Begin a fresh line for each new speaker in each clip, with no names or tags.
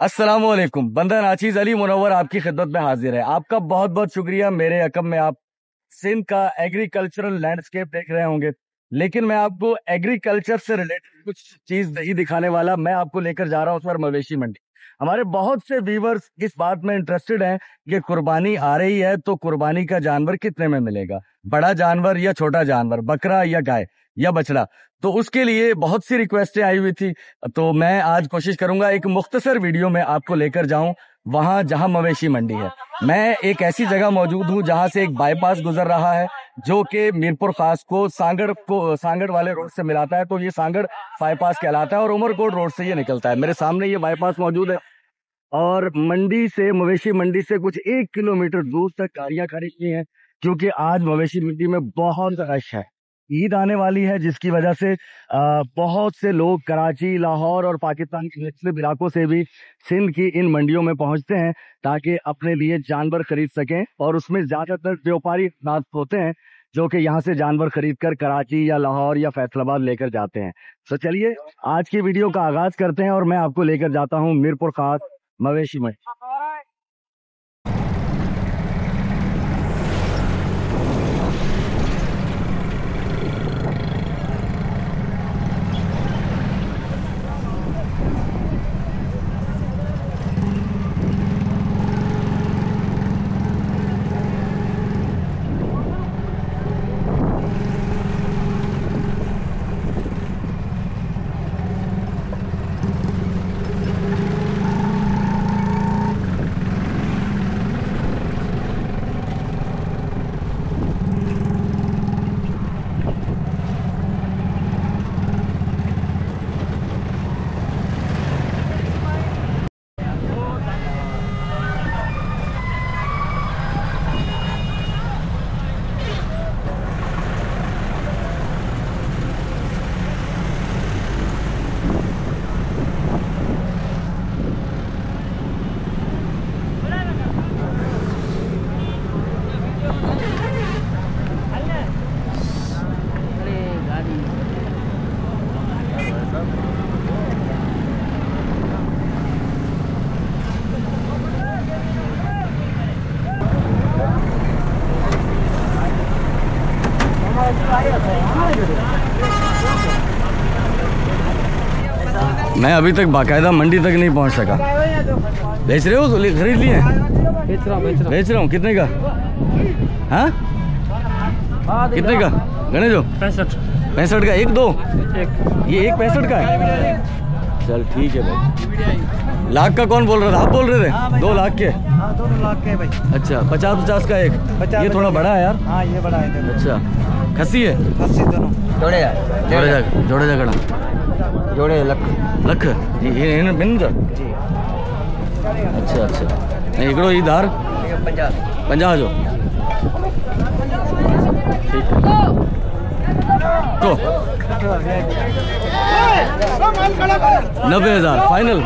अस्सलामुअलैकुम। बंदा नाचीज अली मुनव्वर आपकी खिदमत में हाजिर है। आपका बहुत बहुत शुक्रिया। मेरे अकम में आप सिंध का एग्रीकल्चरल लैंडस्केप देख रहे होंगे, लेकिन मैं आपको एग्रीकल्चर से रिलेटेड कुछ चीज नहीं दिखाने वाला। मैं आपको लेकर जा रहा हूँ सर मवेशी मंडी। हमारे बहुत से व्यूवर्स इस बात में इंटरेस्टेड हैं कि कुर्बानी आ रही है तो कुर्बानी का जानवर कितने में मिलेगा, बड़ा जानवर या छोटा जानवर, बकरा या गाय या बछड़ा। तो उसके लिए बहुत सी रिक्वेस्टें आई हुई थी, तो मैं आज कोशिश करूंगा एक मुख्तसर वीडियो में आपको लेकर जाऊं वहां जहां मवेशी मंडी है। मैं एक ऐसी जगह मौजूद हूं जहां से एक बाईपास गुजर रहा है जो कि मीरपुर खास को सांगड़ वाले रोड से मिलाता है। तो ये सांगड़ बाईपास कहलाता है और उमरकोट रोड से ये निकलता है। मेरे सामने ये बाईपास मौजूद है और मंडी से, मवेशी मंडी से कुछ 1 किलोमीटर दूर तक गाड़ियां खड़ी हुई हैं, क्योंकि आज मवेशी मंडी में बहुत रश है। ईद आने वाली है, जिसकी वजह से बहुत से लोग कराची, लाहौर और पाकिस्तान के मुख्तलिफ इलाकों से भी सिंध की इन मंडियों में पहुंचते हैं ताकि अपने लिए जानवर खरीद सकें। और उसमें ज्यादातर व्यापारी होते हैं जो कि यहाँ से जानवर खरीद कर कराची या लाहौर या फैसलाबाद लेकर जाते हैं। तो चलिए आज की वीडियो का आगाज करते हैं और मैं आपको लेकर जाता हूँ मीरपुर खास मवेशी मंडी। मैं अभी तक बाकायदा मंडी तक नहीं पहुंच सका। बेच रहे हो? खरीद लिए? बेच रहा हूँ। कितने का? हाँ, कितने का? गणे जो 65 का। एक दो ये एक 65 का है। चल ठीक है भाई। लाख का कौन बोल रहा था? आप बोल रहे थे 2 लाख के?
2 लाख के भाई।
अच्छा, 50 का एक। ये थोड़ा बड़ा है यार।
हाँ ये बड़ा है।
अच्छा, खस्सी है?
खस्सी दोनों
जोड़े झगड़ा
जोड़े लख
ये बिन जा। अच्छा हिकिड़ो ही धार 50 जो। ठीक है तो 90,000 फाइनल।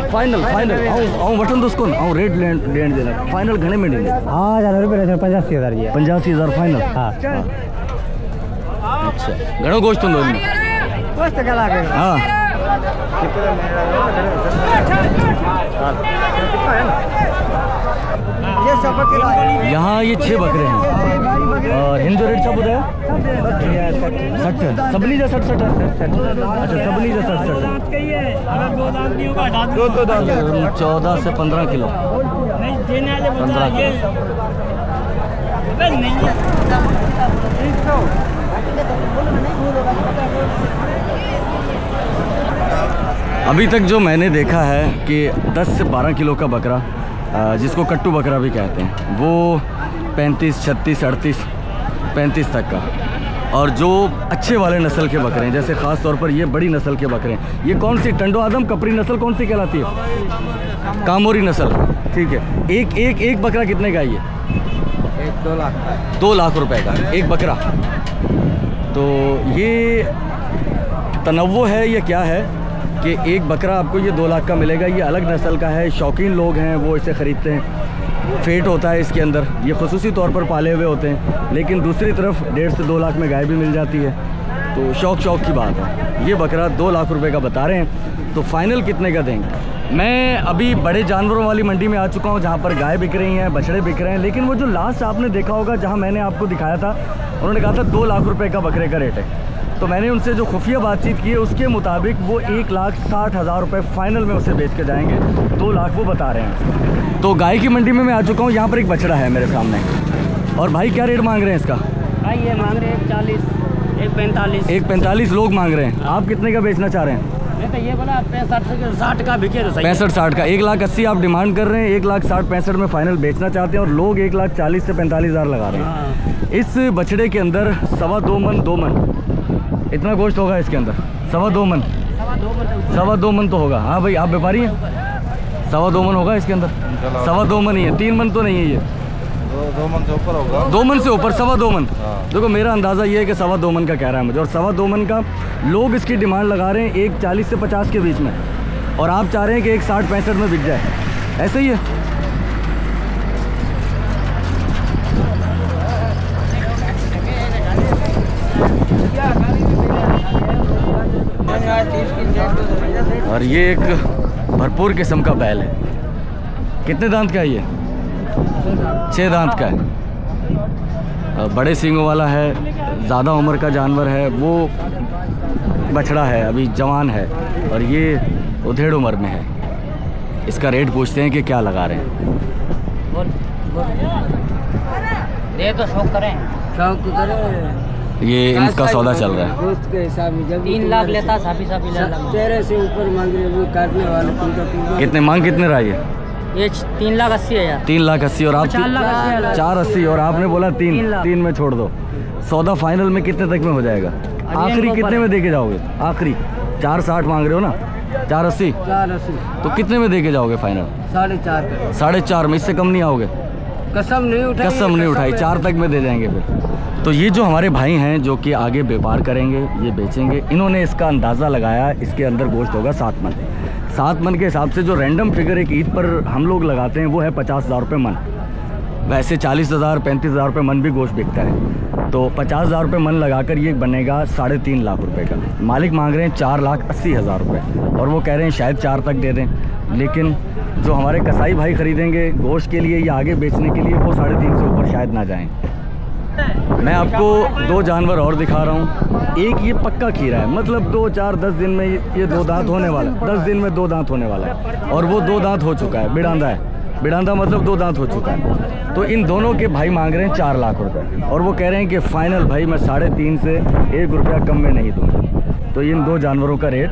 आऊं वठंदुसि कोन, आऊं रेट ॾियण जे लाइ। फाइनल घणे में ॾींदे?
हाँ 85,000 जी।
85,000 फाइनल।
हाँ
अच्छा, घणो गोश्त हूंदो हिन में?
गोश्त क्या लागेगा?
हाँ यहाँ ये 6 बकरे हैं और हिंदू रेट सब है 60 सबनी जा 60। अच्छा सबनी जा 60। 14 से 15 किलो। 15 किलो। अभी तक जो मैंने देखा है कि 10 से 12 किलो का बकरा, जिसको कट्टू बकरा भी कहते हैं, वो 35, 36, 38, 35 तक का। और जो अच्छे वाले नस्ल के बकरे हैं, जैसे ख़ास तौर पर ये बड़ी नस्ल के बकरे हैं। ये कौन सी टंडो आदम कपरी नस्ल कौन सी कहलाती है? कामोरी नस्ल। ठीक है। एक बकरा कितने का है ये?
2 लाख।
2 लाख रुपए का एक बकरा। तो ये तनव्वो है या क्या है कि एक बकरा आपको ये 2 लाख का मिलेगा। ये अलग नस्ल का है, शौकीन लोग हैं वो इसे ख़रीदते हैं। फेट होता है इसके अंदर, ये खुसूसी तौर पर पाले हुए होते हैं। लेकिन दूसरी तरफ 1.5 से 2 लाख में गाय भी मिल जाती है। तो शौक की बात है। ये बकरा 2 लाख रुपए का बता रहे हैं, तो फाइनल कितने का देंगे? मैं अभी बड़े जानवरों वाली मंडी में आ चुका हूँ जहाँ पर गाय बिक रही हैं, बछड़े बिक रहे हैं। लेकिन वो जो लास्ट आपने देखा होगा जहाँ मैंने आपको दिखाया था, उन्होंने कहा था 2 लाख रुपए का बकरे का रेट है। तो मैंने उनसे जो खुफिया बातचीत की है उसके मुताबिक वो 1,60,000 रुपये फाइनल में उसे बेच के जाएंगे। 2 लाख वो बता रहे हैं। तो गाय की मंडी में मैं आ चुका हूँ। यहाँ पर एक बछड़ा है मेरे सामने। और भाई क्या रेट मांग रहे हैं इसका?
भाई ये मांग रहे हैं 40, 1,45।
1,45 लोग मांग रहे हैं। आप कितने का बेचना चाह रहे हैं?
मैं तो ये बोला 65-60 का बिके तो सही।
65-60 का। 1,80,000 आप डिमांड कर रहे हैं, 1,60,65 में फाइनल बेचना चाहते हैं और लोग 1,40,000 से 45,000 लगा रहे हैं। इस बछड़े के अंदर 2.25 मन 2 मन इतना गोश्त होगा इसके अंदर। 2.25 मन 2.25 मन तो होगा। हाँ भाई आप व्यापारी हैं? 2.25 मन होगा इसके अंदर। 2.25 मन ही है, 3 मन तो नहीं है ये।
2 मन से ऊपर होगा।
2 मन से ऊपर 2.25 मन। देखो मेरा अंदाज़ा ये है कि 2.25 मन का कह रहा है मुझे। और 2.25 मन का लोग इसकी डिमांड लगा रहे हैं 1,40 से 50 के बीच में। और आप चाह रहे हैं कि 1,60-65 में बिक जाए। ऐसे ही है। और ये एक भरपूर किस्म का बैल है। कितने दांत का है ये? 6 दांत का है। बड़े सींगों वाला है, ज़्यादा उम्र का जानवर है। वो बछड़ा है, अभी जवान है। और ये उधेड़ उम्र में है। इसका रेट पूछते हैं कि क्या लगा रहे हैं।
दे तो शौक करें, शौक करें।
ये इनका सौदा चल रहा है।
दोस्त के हिसाब में जब 3 लाख लेता साफी 13 से ऊपर मांग रहे वो काटने वाले।
कितने मांग कितने रहा ये?
3,80,000।
3,80,000 और आप 4,80 और आपने बोला 3 में छोड़ दो। सौदा फाइनल में कितने तक में हो जाएगा? आखिरी कितने में देके जाओगे? आखिरी 4,60 मांग रहे हो ना? 4,80 तो कितने में देके जाओगे फाइनल? 4.5 में। इससे कम नहीं आओगे? कसम नहीं उठाई 4 तक में दे जाएंगे फिर। तो ये जो हमारे भाई हैं जो कि आगे व्यापार करेंगे, ये बेचेंगे, इन्होंने इसका अंदाज़ा लगाया इसके अंदर गोश्त होगा 7 मन। 7 मन के हिसाब से जो रैंडम फिगर एक ईद पर हम लोग लगाते हैं वो है 50,000 रुपये मन। वैसे 40,000 35,000 रुपये मन भी गोश्त बिकता है। तो 50,000 रुपये मन लगाकर ये बनेगा 3.5 लाख रुपए का। मालिक मांग रहे हैं 4,80,000 रुपये और वो कह रहे हैं शायद 4 तक दे दें। लेकिन जो हमारे कसाई भाई ख़रीदेंगे गोश्त के लिए या आगे बेचने के लिए वो 3.5 से ऊपर शायद ना जाएँ। मैं आपको 2 जानवर और दिखा रहा हूँ। एक ये पक्का खीरा है, मतलब 2, 4, 10 दिन में ये 2 दांत होने वाला है। 10 दिन में 2 दांत होने वाला है और वो 2 दांत हो चुका है। बिड़ांदा है, बिड़ांदा मतलब 2 दांत हो चुका है। तो इन दोनों के भाई मांग रहे हैं 4 लाख रुपए और वो कह रहे हैं कि फाइनल भाई मैं 3.5 से 1 रुपया कम में नहीं दूँगा। तो इन 2 जानवरों का रेट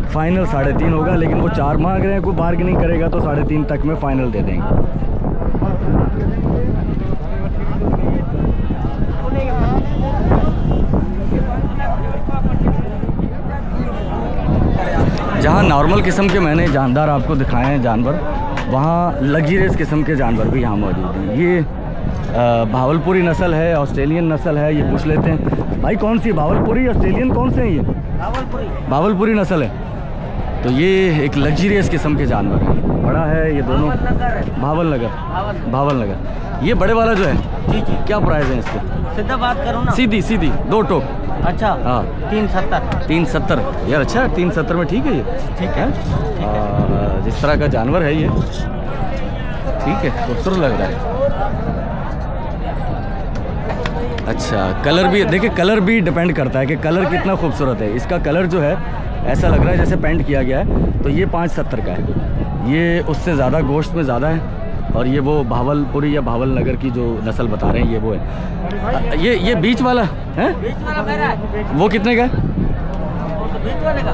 फाइनल 3.5 होगा। लेकिन वो 4 मांग रहे हैं, कोई बार्गेनिंग करेगा तो 3.5 तक में फाइनल दे देंगे। जहाँ नॉर्मल किस्म के मैंने जानदार आपको दिखाए हैं जानवर, वहाँ लग्जरियस किस्म के जानवर भी यहाँ मौजूद हैं। ये भावलपुरी नस्ल है, ऑस्ट्रेलियन नस्ल है। ये पूछ लेते हैं भाई कौन सी भावलपुरी ऑस्ट्रेलियन कौन से हैं? ये भावलपुरी नस्ल है। तो ये एक लग्जरियस किस्म के जानवर है। बड़ा है ये दोनों। भावल नगर। ये बड़े वाला जो है
जी
क्या प्राइस है इसके?
सीधा बात करो ना।
सीधी 2 टोक।
अच्छा
हाँ 370 यार। अच्छा 370 में ठीक है ये? ठीक है। जिस तरह का जानवर है ये ठीक है, खूबसूरत लग रहा है। अच्छा कलर भी देखिए, कलर भी डिपेंड करता है कि कलर कितना खूबसूरत है। इसका कलर जो है ऐसा लग रहा है जैसे पेंट किया गया है। तो ये 570 का है। ये उससे ज़्यादा गोश्त में ज़्यादा है। और ये वो भावलपुरी या भावल नगर की जो नस्ल बता रहे हैं ये वो है। ये बीच वाला है, वो कितने का है?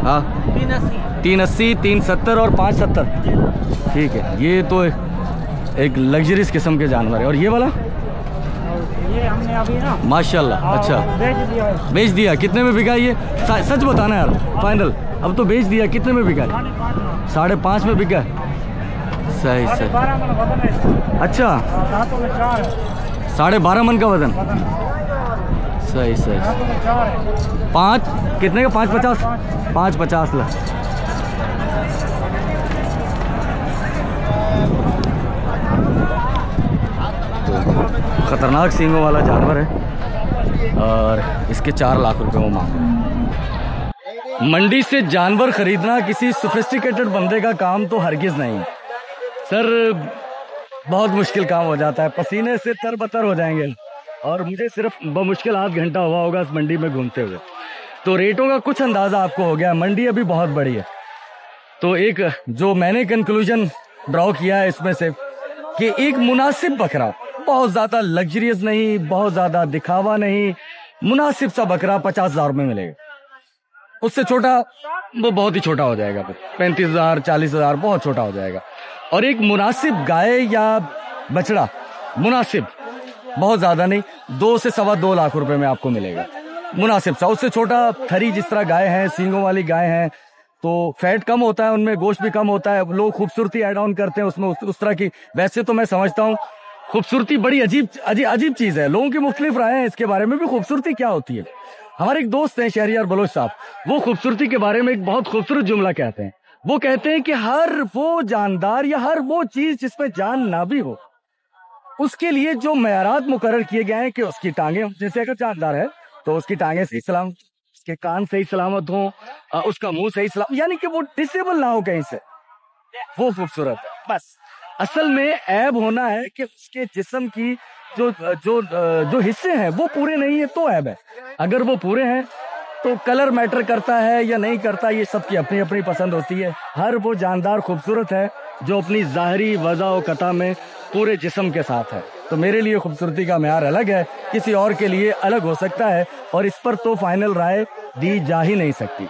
हाँ 380 370 और 570। ठीक है, ये तो एक लग्जरियस किस्म के जानवर है। और ये वाला
ये हमने अभी ना
माशाल्लाह। अच्छा बेच दिया। कितने में बिका ये? सच बताना यार फाइनल। अब तो बेच दिया। कितने में बिका? 5.5 में बिका। सही। अच्छा 12.5 मन का वजन। सही 5 कितने का? 5.50 5.50 ला। तो ख़तरनाक सींगों वाला जानवर है और इसके 4 लाख रुपए वो मांग रहे हैं। मंडी से जानवर खरीदना किसी सोफिस्टिकेटेड बंदे का काम तो हरगिज नहीं सर, बहुत मुश्किल काम हो जाता है, पसीने से तरबतर हो जाएंगे। और मुझे सिर्फ बमुश्किल आध घंटा हुआ होगा इस मंडी में घूमते हुए, तो रेटों का कुछ अंदाज़ा आपको हो गया। मंडी अभी बहुत बड़ी है, तो एक जो मैंने कंक्लूजन ड्रॉ किया है इसमें से कि एक मुनासिब बकरा, बहुत ज़्यादा लग्जरियस नहीं, बहुत ज़्यादा दिखावा नहीं, मुनासिब सा बकरा 50,000 में मिलेगा। उससे छोटा वो बहुत ही छोटा हो जाएगा, फिर 35,000 40,000 बहुत छोटा हो जाएगा। और एक मुनासिब गाय या बछड़ा, मुनासिब, बहुत ज़्यादा नहीं, 2 से सवा 2 लाख रुपए में आपको मिलेगा, मुनासिब सा। उससे छोटा थरी जिस तरह गाय है, सींगों वाली गाय है, तो फैट कम होता है उनमें, गोश्त भी कम होता है, लोग खूबसूरती ऐड ऑन करते हैं उसमें उस तरह की। वैसे तो मैं समझता हूँ खूबसूरती बड़ी अजीब चीज़ है, लोगों की मुख्तलिफ राय है इसके बारे में भी, खूबसूरती क्या होती है। हमारे एक दोस्त हैं शहरियार बलोच साहब, वो खूबसूरती के बारे में एक बहुत खूबसूरत जुमला कहते हैं। वो कहते हैं कि हर वो जानदार या हर वो चीज जिसमें जान ना भी हो, उसके लिए जो मयारात मुकर्रर किए गए हैं कि उसकी टांगे, जैसे अगर जानदार है तो उसकी टांगे सही सलामत, उसके कान सही सलामत हो, उसका मुंह सही सलामत, यानी कि वो डिसेबल ना हो कहीं से, वो खूबसूरत है। बस असल में ऐब होना है कि उसके जिस्म की जो हिस्से हैं वो पूरे नहीं है तो ऐब है। अगर वो पूरे हैं तो कलर मैटर करता है या नहीं करता, ये सबकी अपनी अपनी पसंद होती है। हर वो जानदार खूबसूरत है जो अपनी ज़ाहरी वज़ा व कता में पूरे जिस्म के साथ है। तो मेरे लिए खूबसूरती का म्यार अलग है, किसी और के लिए अलग हो सकता है, और इस पर तो फाइनल राय दी जा ही नहीं सकती।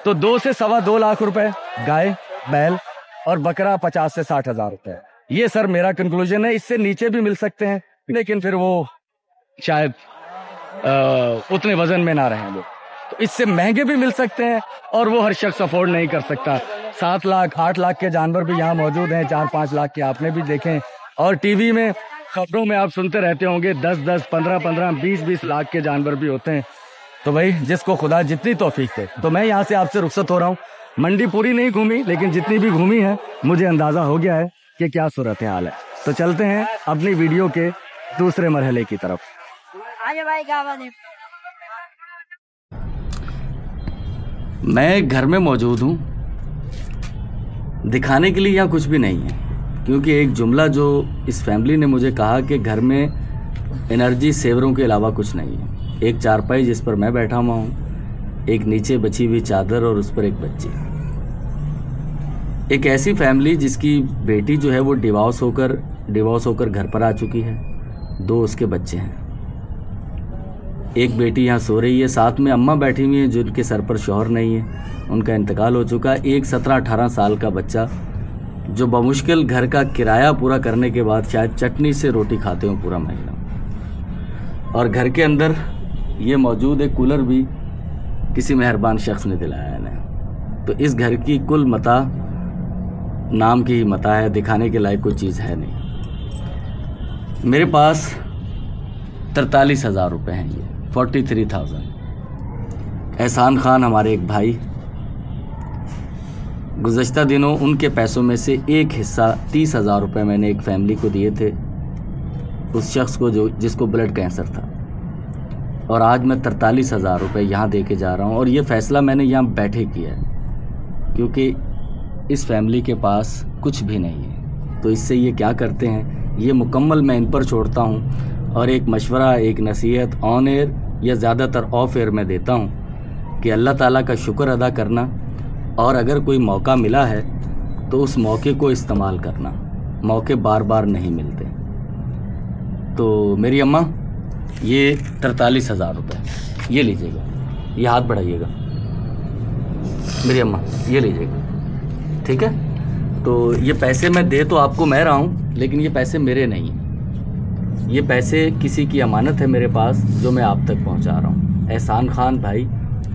तो 2 से सवा 2 लाख रुपए गाय, बैल और बकरा 50 से 60 हज़ार रुपए, ये सर मेरा कंक्लूजन है। इससे नीचे भी मिल सकते हैं, लेकिन फिर वो शायद उतने वजन में ना रहें वो, तो इससे महंगे भी मिल सकते हैं और वो हर शख्स अफोर्ड नहीं कर सकता। 7 लाख 8 लाख के जानवर भी यहाँ मौजूद हैं, 4-5 लाख के आपने भी देखें, और टीवी में खबरों में आप सुनते रहते होंगे 10-10, 15-15, 20-20 लाख के जानवर भी होते हैं। तो भाई जिसको खुदा जितनी तौफीक दे। तो मैं यहाँ से आपसे रुखसत हो रहा हूँ। मंडी पूरी नहीं घूमी, लेकिन जितनी भी घूमी है मुझे अंदाजा हो गया है कि क्या सूरत हाल है। तो चलते हैं अपनी वीडियो के दूसरे मरहले की तरफ। मैं घर में मौजूद हूँ, दिखाने के लिए यहाँ कुछ भी नहीं है, क्योंकि एक जुमला जो इस फैमिली ने मुझे कहा कि घर में एनर्जी सेवरों के अलावा कुछ नहीं है। एक चारपाई जिस पर मैं बैठा हुआ हूँ, एक नीचे बची हुई चादर और उस पर एक बच्ची। एक ऐसी फैमिली जिसकी बेटी जो है वो डिवोर्स होकर घर पर आ चुकी है, 2 उसके बच्चे हैं। एक बेटी यहाँ सो रही है, साथ में अम्मा बैठी हुई है जिनके सर पर शौहर नहीं है, उनका इंतकाल हो चुका है। एक 17-18 साल का बच्चा जो बमुश्किल घर का किराया पूरा करने के बाद शायद चटनी से रोटी खाते हो पूरा महीना। और घर के अंदर ये मौजूद है कूलर भी किसी मेहरबान शख्स ने दिलाया है इन्हें। तो इस घर की कुल मता नाम की ही मता है, दिखाने के लायक कोई चीज़ है नहीं। मेरे पास 43,000 रुपये हैं, ये 43,000। एहसान खान हमारे एक भाई, गुज़श्ता दिनों उनके पैसों में से एक हिस्सा 30,000 रुपये मैंने एक फैमिली को दिए थे, उस शख्स को जिसको ब्लड कैंसर था। और आज मैं 43,000 रुपये यहाँ दे के जा रहा हूँ, और ये फ़ैसला मैंने यहाँ बैठे किया है क्योंकि इस फैमिली के पास कुछ भी नहीं है। तो इससे ये क्या करते हैं ये मुकम्मल मैं इन पर छोड़ता हूँ, और एक मशवरा, एक नसीहत ऑन एयर या ज़्यादातर ऑफ एयर में देता हूँ कि अल्लाह ताला का शुक्र अदा करना, और अगर कोई मौका मिला है तो उस मौके को इस्तेमाल करना। मौके बार बार नहीं मिलते। तो मेरी अम्मा, ये 43,000 रुपये ये लीजिएगा, ये हाथ बढ़ाइएगा मेरी अम्मा, ये लीजिएगा, ठीक है। तो ये पैसे मैं दे तो आपको मैं रहा हूँ, लेकिन ये पैसे मेरे नहीं हैं, ये पैसे किसी की अमानत है मेरे पास जो मैं आप तक पहुँचा रहा हूँ। एहसान खान भाई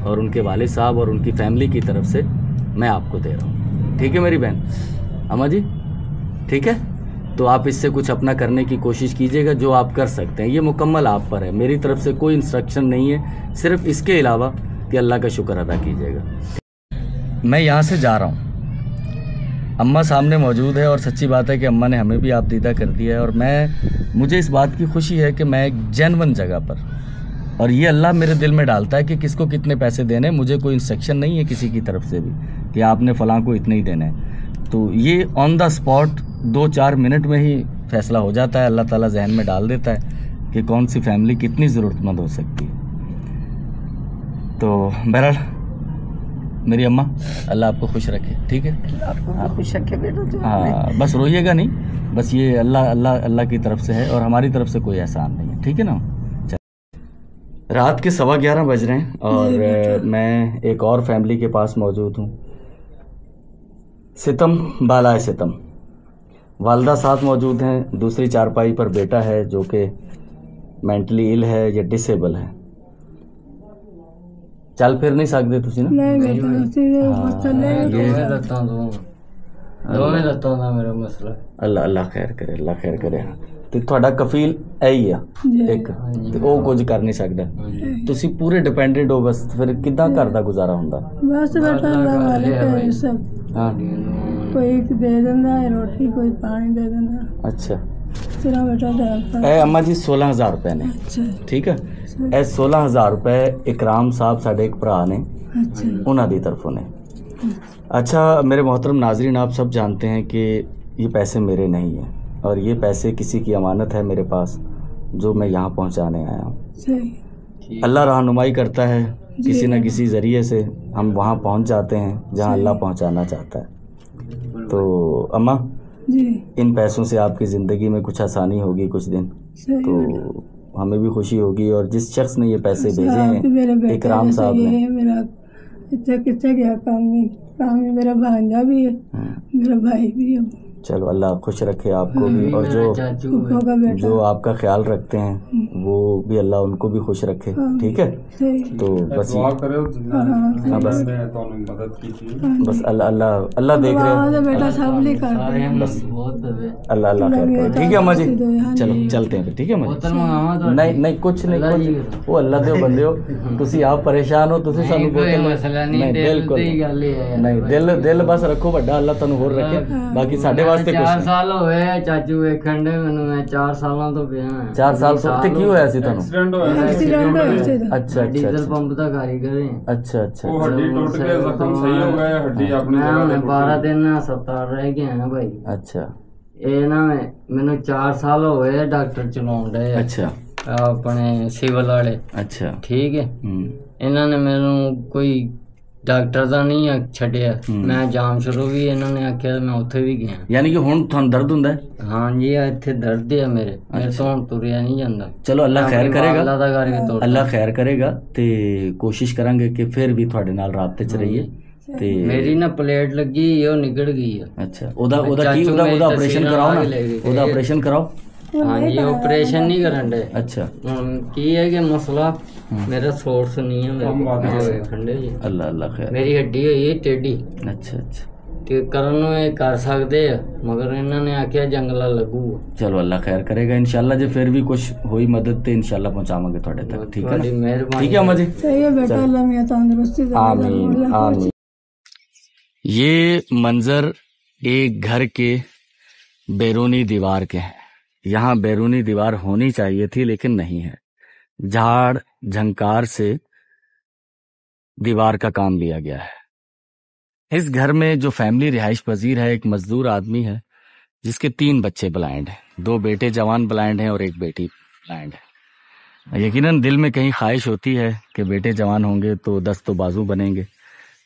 और उनके वालिद साहब और उनकी फैमिली की तरफ से मैं आपको दे रहा हूँ, ठीक है मेरी बहन अम्मा जी, ठीक है। तो आप इससे कुछ अपना करने की कोशिश कीजिएगा, जो आप कर सकते हैं। ये मुकम्मल आप पर है, मेरी तरफ से कोई इंस्ट्रक्शन नहीं है, सिर्फ इसके अलावा कि अल्लाह का शुक्र अदा कीजिएगा। मैं यहाँ से जा रहा हूँ, अम्मा सामने मौजूद है, और सच्ची बात है कि अम्मा ने हमें भी आप दीदा कर दिया है। और मुझे इस बात की खुशी है कि मैं एक जेन्युइन जगह पर और ये अल्लाह मेरे दिल में डालता है कि किसको कितने पैसे देने। मुझे कोई इंस्ट्रक्शन नहीं है किसी की तरफ से भी कि आपने फ़लाँ को इतने ही देने हैं। तो ये ऑन द स्पॉट 2-4 मिनट में ही फैसला हो जाता है। अल्लाह ताला जहन में डाल देता है कि कौन सी फैमिली कितनी ज़रूरतमंद हो सकती है। तो बहरहाल मेरी अम्मा, अल्लाह आपको खुश रखे, ठीक है?
आपको खुश रखे बेटा।
हाँ, बस रोइएगा नहीं, बस ये अल्लाह की तरफ से है और हमारी तरफ से कोई एहसान नहीं है, ठीक है ना? रात के 11:15 बज रहे हैं और मैं एक और फैमिली के पास मौजूद हूँ। सितम बालाए सितम, वालदा साथ मौजूद हैं, दूसरी चारपाई पर बेटा है जो कि मेंटली इल है या डिसेबल है। चल फिर नहीं सकते तुसी ना?
मेरा मसला
अल्लाह खैर करे, अल्लाह खैर करे। ਤੇ ਤੁਹਾਡਾ ਕਫੀਲ ਇਹੀ ਆ ਇੱਕ, ਤੇ ਉਹ ਕੁਝ ਕਰ ਨਹੀਂ ਸਕਦਾ, ਤੁਸੀਂ ਪੂਰੇ ਡਿਪੈਂਡੈਂਟ ਹੋ ਬਸ। ਫਿਰ ਕਿੱਦਾਂ ਘਰ ਦਾ ਗੁਜ਼ਾਰਾ ਹੁੰਦਾ?
ਬਸ ਬੇਟਾ ਅੱਲਾਹ ਵਾਲੇ ਹੈ ਸਭ।
ਹਾਂ,
ਕੋਈ ਦੇ ਦਿੰਦਾ ਹੈ ਰੋਟੀ, ਕੋਈ ਪਾਣੀ ਦੇ ਦਿੰਦਾ।
ਅੱਛਾ,
ਤੇਰਾ ਬੇਟਾ ਦਾ
ਇਹ ਅੰਮਾ ਜੀ 16000 ਰੁਪਏ ਨੇ।
ਅੱਛਾ,
ਠੀਕ ਹੈ। ਇਹ 16000 ਰੁਪਏ ਇਕਰਾਮ ਸਾਹਿਬ ਸਾਡੇ ਇੱਕ ਭਰਾ ਨੇ,
ਅੱਛਾ,
ਉਹਨਾਂ ਦੀ तरफों ने। अच्छा मेरे मोहतरम नाजरीन, आप सब जानते हैं कि ये पैसे मेरे नहीं हैं और ये पैसे किसी की अमानत है मेरे पास, जो मैं यहाँ पहुँचाने आया हूँ। अल्लाह रहनुमाई करता है, किसी न किसी ज़रिए से हम वहाँ पहुँच जाते हैं जहाँ अल्लाह पहुँचाना चाहता है। तो अम्मा
जी,
इन पैसों से आपकी ज़िंदगी में कुछ आसानी होगी कुछ दिन, तो हमें भी खुशी होगी। और जिस शख्स ने ये पैसे भेजे हैं, इकराम साहब ने,
मेरा कितने गया काम में मेरा भांजा भी है, मेरा भाई भी है।
चलो अल्लाह खुश रखे आपको भी, और जो आपका ख्याल रखते हैं वो भी अल्लाह उनको भी खुश रखे, ठीक है? तो बस बस अल्लाह देख रहे हैं,
बेटा सब
बस अल्लाह खैर करे, ठीक है अम्मा जी? चलो चलते हैं, ठीक है अम्मा जी? नहीं कुछ नहीं, वो अल्लाह दे बंदे हो, तुसी आप परेशान हो, तुसी सानू नहीं, बिल्कुल नहीं, दिल बस रखो बड़ा, अल्लाह तुहानू होर रखे, बाकी साडे
4 साल होए चाचू वेखण दे मैनू, मैं 4 सालों तो पिया।
4 साल तो की होया सी तुहानू?
एक्सीडेंट होया।
अच्छा,
डीजल पंप दा कारीगर है।
अच्छा,
वो हड्डी टूट के जख्म सही हो गया, हड्डी अपनी जगह पे
12 दिन अस्पताल रह गए हैं भाई।
अच्छा,
ਇਹ ਨਾ ਮੈਨੂੰ 4 ਸਾਲ ਹੋ ਗਏ ਡਾਕਟਰ ਚਲਾਉਣ ਦੇ।
ਅੱਛਾ,
ਆਪਣੇ ਸਿਵਲ ਵਾਲੇ।
ਅੱਛਾ,
ਠੀਕ ਹੈ। ਇਹਨਾਂ ਨੇ ਮੈਨੂੰ ਕੋਈ ਡਾਕਟਰ ਦਾ ਨਹੀਂ ਛੱਡਿਆ, ਮੈਂ ਜਾਮ ਸ਼ੁਰੂ ਵੀ ਇਹਨਾਂ ਨੇ ਆਖਿਆ, ਮੈਂ ਉੱਥੇ ਵੀ ਗਿਆ।
ਯਾਨੀ ਕਿ ਹੁਣ ਤੁਹਾਨੂੰ ਦਰਦ ਹੁੰਦਾ ਹੈ?
ਹਾਂਜੀ, ਇੱਥੇ ਦਰਦ ਹੈ ਮੇਰੇ ਤੋਂ ਹੁਣ ਤੁਰਿਆ ਨਹੀਂ ਜਾਂਦਾ।
ਚਲੋ ਅੱਲਾ ਖੈਰ ਕਰੇਗਾ,
ਅੱਲਾ ਦਾ ਕਰਕੇ
ਅੱਲਾ ਖੈਰ ਕਰੇਗਾ, ਤੇ ਕੋਸ਼ਿਸ਼ ਕਰਾਂਗੇ ਕਿ ਫਿਰ ਵੀ ਤੁਹਾਡੇ ਨਾਲ ਰਾਬਤੇ 'ਚ ਰਹੀਏ। ਤੇ
ਮੇਰੀ ਨਾ ਪਲੇਟ ਲੱਗੀ, ਉਹ ਨਿਕਲ ਗਈ ਆ।
ਅੱਛਾ, ਉਹਦਾ ਆਪਰੇਸ਼ਨ ਕਰਾਓ ਨਾ, ਉਹਦਾ ਆਪਰੇਸ਼ਨ ਕਰਾਓ।
ਹਾਂਜੀ, ਆਪਰੇਸ਼ਨ ਨਹੀਂ ਕਰਨ ਦੇ।
ਅੱਛਾ,
ਹੁਣ ਕੀ ਹੈ ਕਿ ਮਸਲਾ ਮੇਰਾ ਸੋਰਸ ਨਹੀਂ ਹੈ ਮੇਰੇ ਖੰਡੇ ਜੀ।
ਅੱਲਾ ਖੈਰ।
ਮੇਰੀ ਹੱਡੀ ਹੋਈ ਹੈ ਟੇਢੀ।
ਅੱਛਾ,
ਤੇ ਕਰਨ ਨੂੰ ਇਹ ਕਰ ਸਕਦੇ ਆ, ਮਗਰ ਇਹਨਾਂ ਨੇ ਆਖਿਆ ਜੰਗਲਾ ਲੱਗੂਗਾ।
ਚਲੋ ਅੱਲਾ ਖੈਰ ਕਰੇਗਾ इंशाल्लाह। ਜੇ ਫਿਰ ਵੀ ਕੁਝ ਹੋਈ ਮਦਦ ਤੇ इंशाल्लाह ਪਹੁੰਚਾਵਾਂਗੇ ਤੁਹਾਡੇ ਤੱਕ, ਠੀਕ ਹੈ ਨਾ?
ਮਿਹਰਬਾਨੀ,
ठीक है अम्मा जी?
सही है बेटा, अल्लाह मियां तंदुरुस्ती दे।
आमीन आमीन। ये मंजर एक घर के बैरूनी दीवार के हैं। यहाँ बैरूनी दीवार होनी चाहिए थी लेकिन नहीं है। झाड़ झंकार से दीवार का काम लिया गया है। इस घर में जो फैमिली रिहाइश पजीर है, एक मजदूर आदमी है जिसके 3 बच्चे ब्लाइंड हैं। 2 बेटे जवान ब्लाइंड हैं और 1 बेटी ब्लाइंड है। यकीनन दिल में कहीं ख्वाहिश होती है कि बेटे जवान होंगे तो दस्त तो बाजू बनेंगे,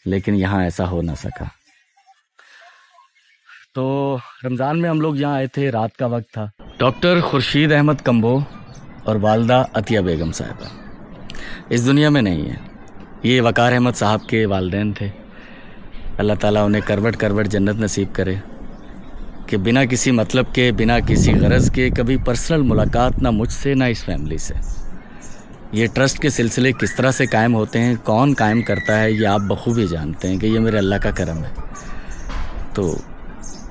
लेकिन यहाँ ऐसा हो ना सका। तो रमज़ान में हम लोग यहाँ आए थे, रात का वक्त था। डॉक्टर खुर्शीद अहमद कम्बो और वालदा अतिया बेगम साहिबा इस दुनिया में नहीं है। ये वकार अहमद साहब के वालिदैन थे। अल्लाह ताला उन्हें करवट करवट जन्नत नसीब करे कि बिना किसी मतलब के, बिना किसी गरज के कभी पर्सनल मुलाकात ना मुझसे ना इस फैमिली से। ये ट्रस्ट के सिलसिले किस तरह से कायम होते हैं, कौन कायम करता है, ये आप बखूबी जानते हैं कि ये मेरे अल्लाह का करम है। तो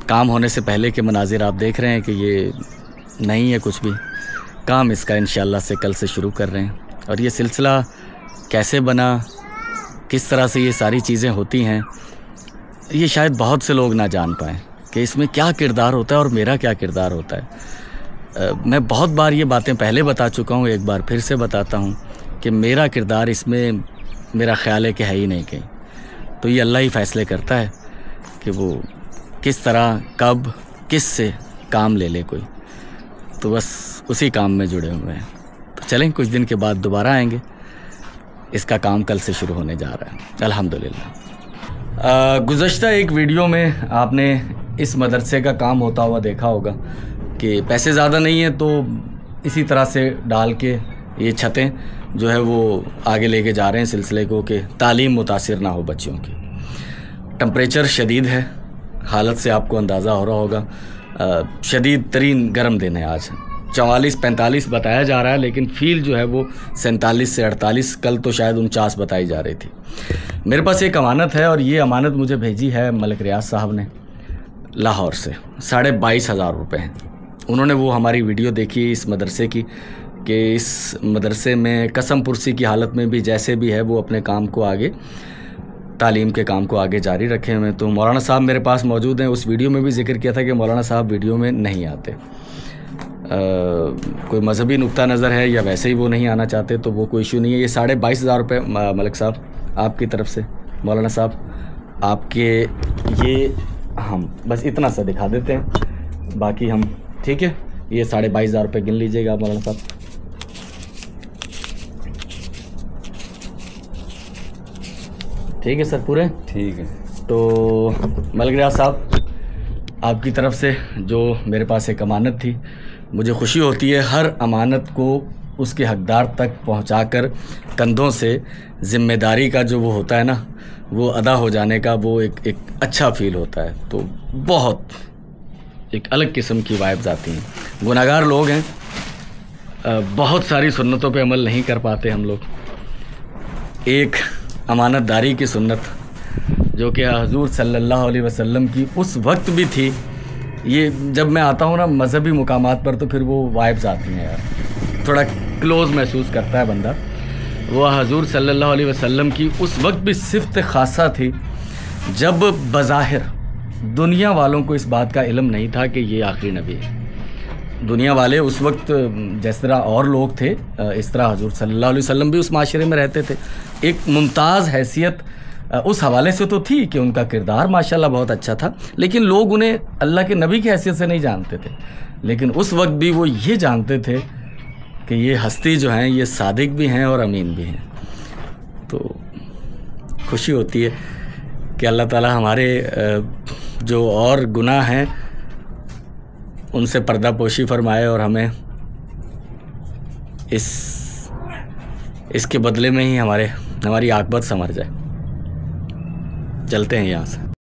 काम होने से पहले के मनाजिर आप देख रहे हैं कि ये नहीं है कुछ भी। काम इसका इंशाअल्लाह से कल से शुरू कर रहे हैं। और ये सिलसिला कैसे बना, किस तरह से ये सारी चीज़ें होती हैं, ये शायद बहुत से लोग ना जान पाएँ कि इसमें क्या किरदार होता है और मेरा क्या किरदार होता है। मैं बहुत बार ये बातें पहले बता चुका हूँ, एक बार फिर से बताता हूँ कि मेरा किरदार इसमें मेरा ख्याल है कि है ही नहीं कहीं। तो ये अल्लाह ही फैसले करता है कि वो किस तरह कब किस से काम ले ले कोई, तो बस उसी काम में जुड़े हुए हैं। तो चलें, कुछ दिन के बाद दोबारा आएंगे। इसका काम कल से शुरू होने जा रहा है अल्हम्दुलिल्लाह। गुज़श्ता एक वीडियो में आपने इस मदरसे का काम होता हुआ देखा होगा कि पैसे ज़्यादा नहीं है तो इसी तरह से डाल के ये छतें जो है वो आगे लेके जा रहे हैं सिलसिले को कि तालीम मुतासिर ना हो बच्चों की। टेम्परेचर शदीद है, हालत से आपको अंदाज़ा हो रहा होगा। शदीद तरीन गर्म दिन है आज, 44-45 बताया जा रहा है, लेकिन फील जो है वो 47 से 48, कल तो शायद 49 बताई जा रही थी। मेरे पास एक अमानत है और ये अमानत मुझे भेजी है मलिक रियाज साहब ने लाहौर से। 22,500 रुपये हैं। उन्होंने वो हमारी वीडियो देखी इस मदरसे की कि इस मदरसे में कसम पुरसी की हालत में भी जैसे भी है वो अपने काम को आगे, तालीम के काम को आगे जारी रखे हुए। तो मौलाना साहब मेरे पास मौजूद हैं। उस वीडियो में भी जिक्र किया था कि मौलाना साहब वीडियो में नहीं आते, कोई मजहबी नुक्ता नज़र है या वैसे ही वो नहीं आना चाहते, तो वो कोई इशू नहीं है। ये 22,500 रुपये मलिक साहब आपकी तरफ से, मौलाना साहब आपके, ये हम बस इतना सा दिखा देते हैं, बाकी हम ठीक है। ये 22,500 रुपये गिन लीजिएगा मौलाना साहब। ठीक है सर, पूरे
ठीक है।
तो मलिक रियाज साहब आपकी तरफ से जो मेरे पास एक अमानत थी, मुझे खुशी होती है हर अमानत को उसके हकदार तक पहुंचाकर कंधों से ज़िम्मेदारी का जो वो होता है ना, वो अदा हो जाने का वो एक अच्छा फील होता है। तो बहुत एक अलग किस्म की वाइब्स आती हैं। गुनाहगार लोग हैं, बहुत सारी सुन्नतों पे अमल नहीं कर पाते हम लोग। एक अमानतदारी की सुन्नत जो कि हुज़ूर सल्लल्लाहु अलैहि वसल्लम की उस वक्त भी थी। ये जब मैं आता हूँ ना मज़हबी मुकामात पर, तो फिर वो वाइब्स आती हैं यार, थोड़ा क्लोज़ महसूस करता है बंदा। वो हुज़ूर सल्लल्लाहु अलैहि वसल्लम की उस वक्त भी सिफ़त ख़ासा थी जब बज़ाहिर दुनिया वालों को इस बात का इल्म नहीं था कि ये आखिरी नबी है। दुनिया वाले उस वक्त जिस तरह और लोग थे, इस तरह हुज़ूर सल्लल्लाहु अलैहि वसल्लम भी उस माशरे में रहते थे। एक मुमताज़ हैसियत उस हवाले से तो थी कि उनका किरदार माशाल्लाह बहुत अच्छा था, लेकिन लोग उन्हें अल्लाह के नबी की हैसियत से नहीं जानते थे। लेकिन उस वक्त भी वो ये जानते थे कि ये हस्ती जो हैं ये सादिक भी हैं और अमीन भी हैं। तो खुशी होती है कि अल्लाह ताला हमारे जो और गुनाह हैं उनसे पर्दा पोशी फरमाए और हमें इसके बदले में ही हमारी आक़िबत संवर जाए। चलते हैं यहाँ से।